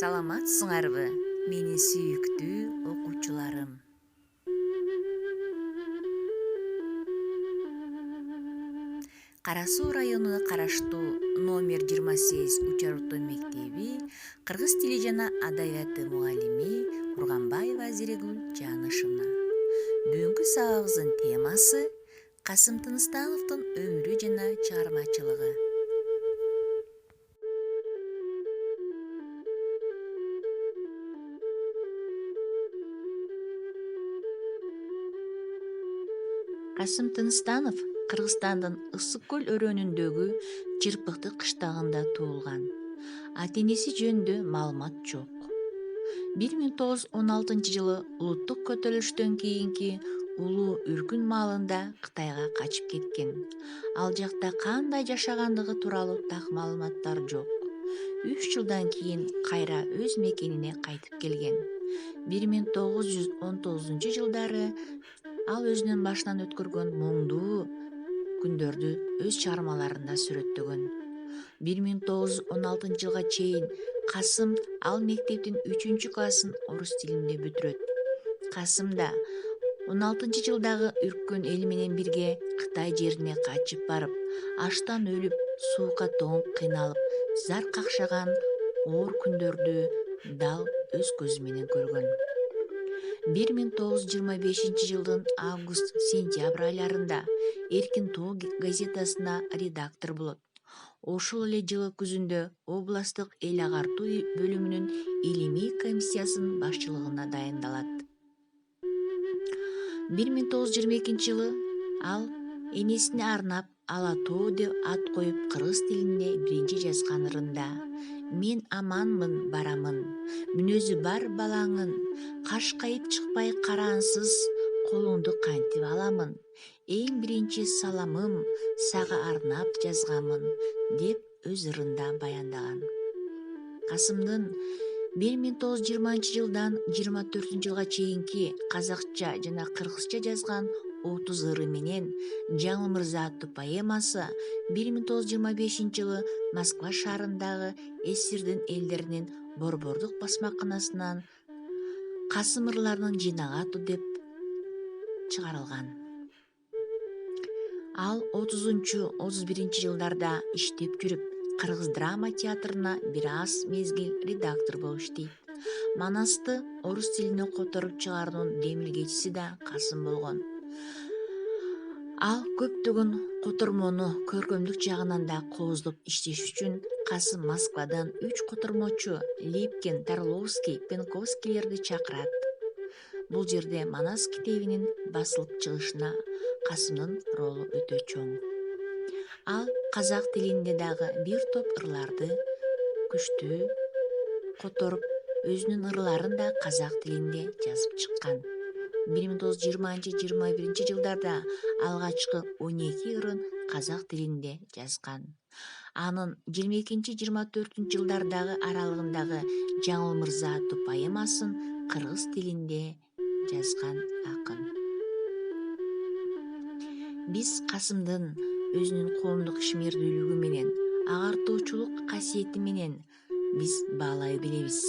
Саламатсыңарбы, менин сүйүктүү окуучуларым. Кара Суу районуна караштуу номер 28 учар орто мектеби кыргыз тили жана адабияты мугалими Курганбаева Азирегүл Жанышевна. Бүгүнкү сабагыбыздын темасы Касым Тыныстановдун өмүрү жана чыгармачылыгы. Касым Тыныстанов Кыргызстандын Ысык көл өрөөнүндөгү Чырпыкты кыштагында туулган. Ата-энеси жөнүндө маалымат жок. 1916-жылы улуттук көтөрүлүштөн кийинки улуу үркүн маалында Кытайга качып кеткен. Ал жакта кандай жашагандыгы тууралуу так маалыматтар жок. 3 жылдан кийин кайра өз мекенине кайтып келген. 1919-жылдары ал өзүнүн башынан өткөргөн моңдуу күндөрдү өз чыгармаларында сүрөттөгөн. 1916-жылга чейин Касым ал мектептин 3-классын орус тилинде бүтүрөт. Касым да 16-жылдагы үрккөн эл менен бирге Кытай жерине качып барып, аштан өлүп, суукка тоңуп кыйналып, зар какшаган оор күндөрдү дал өз көзү менен көргөн. 1925-жылдын август-сентябрь айларында Эркин Тоо газетасына редактор болот. Ошол эле жылы күзүндө областтык эл агартуу бөлүмүнүн илимий комиссиясынын башчылыгына дайындалат. 1922-жылы ал энесине арнап Ала Тоо деп ат коюп кыргыз тилинде биринчи жазган ырында «Мен аманмын, барамын, мүнөзү бар балаңын, кашкайып чыкпай караансыз колуңду кантип аламын, эң биринчи саламым сага арнап жазгамын» деп өз ырында баяндаган. Касымдын 1920-жылдан 24-жылга чейинки казакча жана кыргызча жазган 30 ыры менен Жаңыл Мырза аттуу поэмасы 1925-жылы Москва шаарындагы СССРдин элдеринин борбордук басмаканасынан Касым ырларынын жыйнагы аттуу деп чыгарылган. Ал 30-31-жылдарда иштеп жүрүп, Кыргыз драма театрына бир аз мезгил редактор болуп иштейт. Манасты орус тилине которуп чыгаруунун демилгечиси да Касым болгон. Ал көптөгөн котормону көркөмдүк жагынан да кооздоп иштеш үчүн Касым Москвадан 3 котормочу Липкин, Тарловский, Пенковскийлерди чакырат. Бул жерде Манас китебинин басылып чыгышына Касымдын ролу өтө чоң. Ал казак тилинде дагы бир топ ырларды күчтүү которуп, өзүнүн ырларын да казак тилинде жазып чыккан. 1920-21 жылдарда алгачкы 12 ырын казак тилинде жазган. Анын 22-24 жылдардагы аралыгындагы Жаңыл Мырза аттуу поэмасын кыргыз тилинде жазган акын. Биз Касымдын өзүнүн коомдук ишмердүүлүгү менен, агартуучулук касиети менен биз баалай билебиз.